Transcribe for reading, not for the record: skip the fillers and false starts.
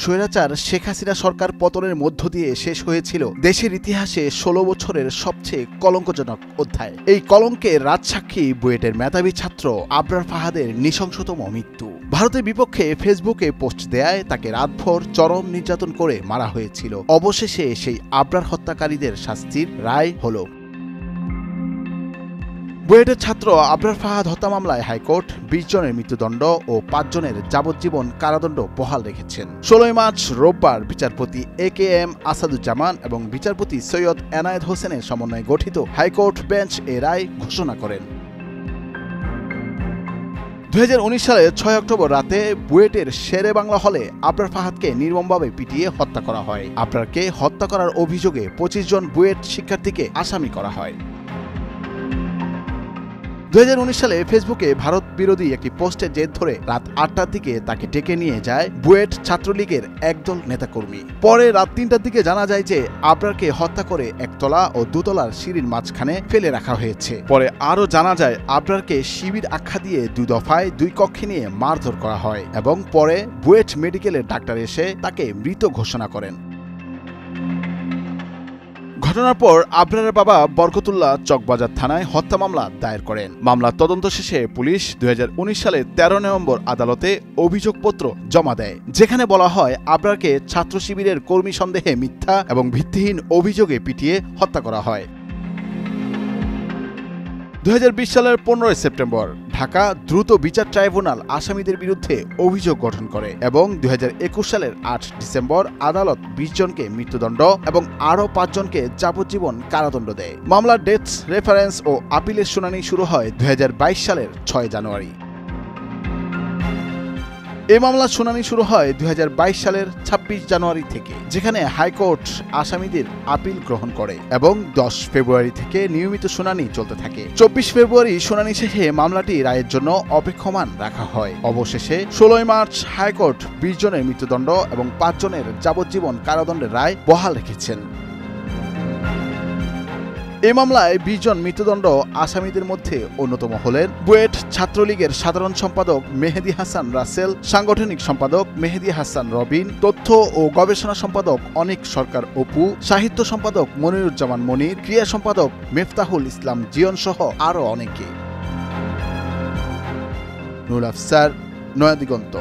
স্বৈরাচার শেখ হাসিনা সরকার পতনের মধ্য দিয়ে শেষ হয়েছিল দেশের ইতিহাসে ১৬ বছরের সবচেয়ে কলঙ্কজনক অধ্যায়। এই কলঙ্কের রাজসাক্ষী বুয়েটের মেধাবী ছাত্র আবরার ফাহাদের নৃশংসতম মৃত্যু। ভারতের বিপক্ষে ফেসবুকে পোস্ট দেয়ায় তাকে রাতভর চরম নির্যাতন করে মারা হয়েছিল। অবশেষে সেই আবরার হত্যাকারীদের শাস্তির রায় হলো। বুয়েটের ছাত্র আবরার ফাহাদ হত্যা মামলায় হাইকোর্ট ২০ জনের মৃত্যুদণ্ড ও ৫ জনের যাবজ্জীবন কারাদণ্ড বহাল রেখেছেন। ১৬ মার্চ রোববার বিচারপতি এ.কে.এম. আসাদুজ্জামান এবং বিচারপতি সৈয়দ এনায়েত হোসেনের সমন্বয়ে গঠিত হাইকোর্ট বেঞ্চ এ রায় ঘোষণা করেন। ২০১৯ সালের ৬ অক্টোবর রাতে বুয়েটের শেরে বাংলা হলে আবরার ফাহাদকে নির্মমভাবে পিটিয়ে হত্যা করা হয়। আবরারকে হত্যা করার অভিযোগে ২৫ জন বুয়েট শিক্ষার্থীকে আসামি করা হয়। ২০১৯ সালে ফেসবুকে ভারত বিরোধী একটি পোস্টের জের ধরে রাত ৮টার দিকে তাকে ডেকে নিয়ে যায় বুয়েট ছাত্রলীগের একদল নেতাকর্মী। পরে রাত ৩টার দিকে জানা যায় যে আবরারকে হত্যা করে একতলা ও দুতলার সিঁড়ির মাঝখানে ফেলে রাখা হয়েছে। পরে আরও জানা যায় আবরারকে শিবির আখ্যা দিয়ে ২ দফায় ২ কক্ষে নিয়ে মারধর করা হয় এবং পরে বুয়েট মেডিকেলের ডাক্তার এসে তাকে মৃত ঘোষণা করেন। ঘটনার পর আবরারের বাবা বরকতুল্লাহ চকবাজার থানায় হত্যা মামলা দায়ের করেন। মামলার তদন্ত শেষে পুলিশ ২০১৯ সালের ১৩ নভেম্বর আদালতে অভিযোগপত্র জমা দেয়, যেখানে বলা হয় আবরারকে ছাত্র শিবিরের কর্মী সন্দেহে মিথ্যা এবং ভিত্তিহীন অভিযোগে পিটিয়ে হত্যা করা হয়। ২০২০ সালের ১৫ সেপ্টেম্বর ঢাকা দ্রুত বিচার ট্রাইব্যুনাল আসামিদের বিরুদ্ধে অভিযোগ গঠন করে এবং ২০২১ সালের ৮ ডিসেম্বর আদালত ২০ জনকে মৃত্যুদণ্ড এবং আরও ৫ জনকে যাবজ্জীবন কারাদণ্ড দেয়। মামলার ডেথ রেফারেন্স ও আপিলের শুনানি শুরু হয় ২০২২ সালের ৬ জানুয়ারি। এই মামলার শুনানি শুরু হয় ২০২২ সালের ২৬ জানুয়ারি থেকে, যেখানে হাইকোর্ট আসামিদের আপিল গ্রহণ করে এবং ১০ ফেব্রুয়ারি থেকে নিয়মিত শুনানি চলতে থাকে। ২৪ ফেব্রুয়ারি শুনানি শেষে মামলাটি রায়ের জন্য অপেক্ষমান রাখা হয়। অবশেষে ১৬ মার্চ হাইকোর্ট ২০ জনের মৃত্যুদণ্ড এবং ৫ জনের যাবজ্জীবন কারাদণ্ডের রায় বহাল রেখেছেন। এই মামলায় ২০ জন মৃত্যুদণ্ড আসামিদের মধ্যে অন্যতম হলেন বুয়েট ছাত্রলীগের সাধারণ সম্পাদক মেহেদী হাসান রাসেল, সাংগঠনিক সম্পাদক মেহেদী হাসান রবিন, তথ্য ও গবেষণা সম্পাদক অনিক সরকার অপু, সাহিত্য সম্পাদক মনিরুজ্জামান মনির, ক্রিয়া সম্পাদক মেফতাহুল ইসলাম জিয়ন সহ আরও অনেকে। নুরুল আফসার, নয়াদিগন্ত।